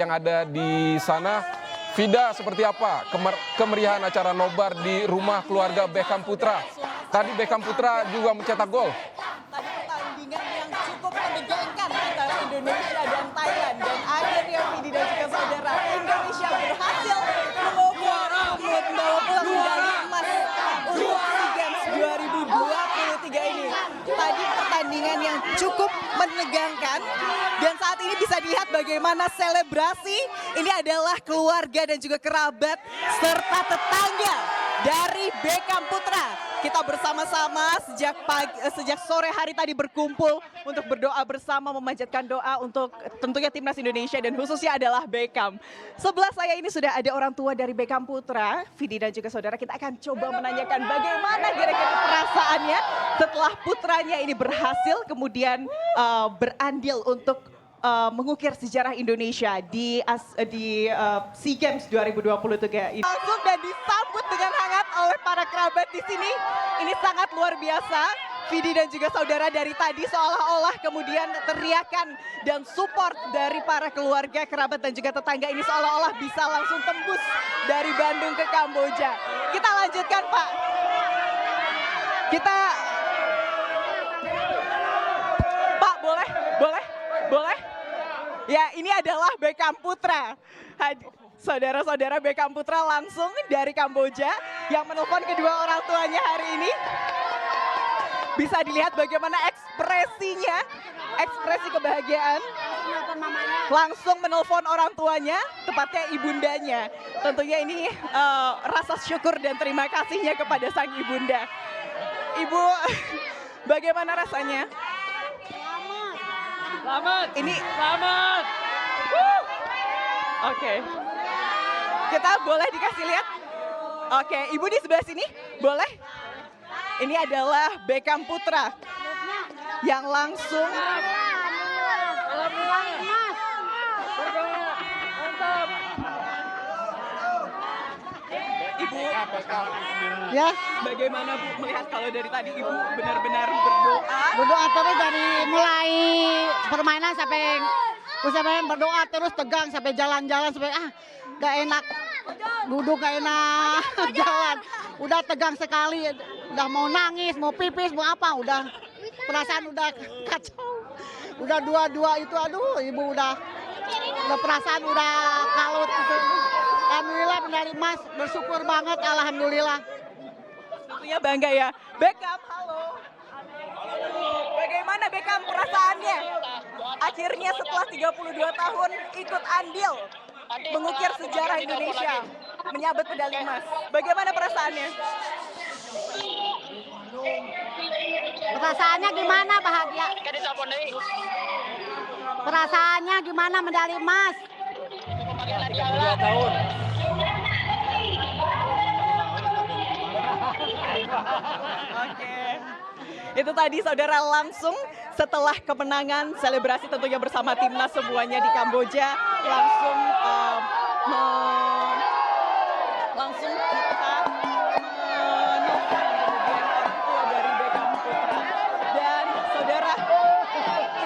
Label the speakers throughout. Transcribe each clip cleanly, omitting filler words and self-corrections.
Speaker 1: yang ada di sana. Vida, seperti apa kemeriahan acara nobar di rumah keluarga Beckham Putra? Tadi Beckham Putra juga mencetak gol.
Speaker 2: Tadi pertandingan yang cukup menegangkan antara Indonesia dan Thailand. Dan akhirnya Vidi dan juga saudara, Indonesia berhasil membawa pulang medali emas untuk SEA Games 2023 ini. Tadi pertandingan yang cukup menegangkan. Dan saat ini bisa dilihat bagaimana selebrasi ini adalah keluarga dan juga kerabat serta tetangga dari Beckham Putra. Kita bersama-sama sejak sore hari tadi berkumpul untuk berdoa bersama, memanjatkan doa untuk tentunya timnas Indonesia dan khususnya adalah Beckham. Sebelah saya ini sudah ada orang tua dari Beckham Putra, Vidi dan juga saudara. Kita akan coba menanyakan bagaimana kira-kira perasaannya setelah putranya ini berhasil kemudian berandil untuk mengukir sejarah Indonesia di SEA Games 2023 ini. Langsung dan disambut dengan hangat oleh para kerabat di sini. Ini sangat luar biasa. Vidi dan juga saudara, dari tadi seolah-olah kemudian teriakan dan support dari para keluarga, kerabat dan juga tetangga ini seolah-olah bisa langsung tembus dari Bandung ke Kamboja. Kita lanjutkan, Pak. Pak, boleh? Ya, ini adalah Beckham Putra. Saudara-saudara, Beckham Putra langsung dari Kamboja yang menelpon kedua orang tuanya hari ini. Bisa dilihat bagaimana ekspresinya, ekspresi kebahagiaan. Langsung menelpon orang tuanya, tepatnya ibundanya. Tentunya ini rasa syukur dan terima kasihnya kepada sang ibunda. Ibu, bagaimana rasanya? Selamat. Oke. Kita boleh dikasih lihat? Oke, Ibu di sebelah sini, boleh? Ini adalah Beckham Putra yang langsung Ibu, ya, bagaimana Bu melihat kalau dari tadi Ibu benar-benar
Speaker 3: berdoa terus dari mulai permainan sampai berdoa terus, tegang sampai jalan-jalan sampai gak enak duduk, gak enak jalan, udah tegang sekali, udah mau nangis, mau pipis, mau apa, udah perasaan udah kacau, udah dua-dua itu, aduh Ibu udah perasaan udah kalut gitu. Alhamdulillah medali emas, bersyukur banget, alhamdulillah.
Speaker 2: Tentunya bangga ya. Beckham, halo. Bagaimana Beckham perasaannya? Akhirnya setelah 32 tahun ikut andil mengukir sejarah Indonesia, menyabet medali emas. Bagaimana perasaannya?
Speaker 3: Perasaannya gimana, bahagia? Perasaannya gimana medali emas?
Speaker 1: 32 tahun.
Speaker 2: Oke. Itu tadi saudara, langsung setelah kemenangan selebrasi tentunya bersama timnas semuanya di Kamboja, langsung kita menelpon kemudian orang tua dari Beckham Putra. Dan saudara,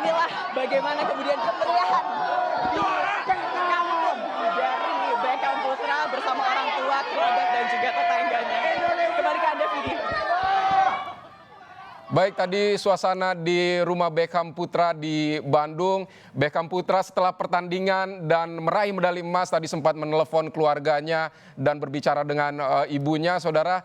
Speaker 2: inilah bagaimana kemudian kemeriahan di kampung dari Beckham Putra bersama orang tua, kerabat dan juga tetangganya. Kembali ke Anda, Vidi.
Speaker 1: Baik, tadi suasana di rumah Beckham Putra di Bandung. Beckham Putra setelah pertandingan dan meraih medali emas tadi sempat menelepon keluarganya dan berbicara dengan ibunya, saudara.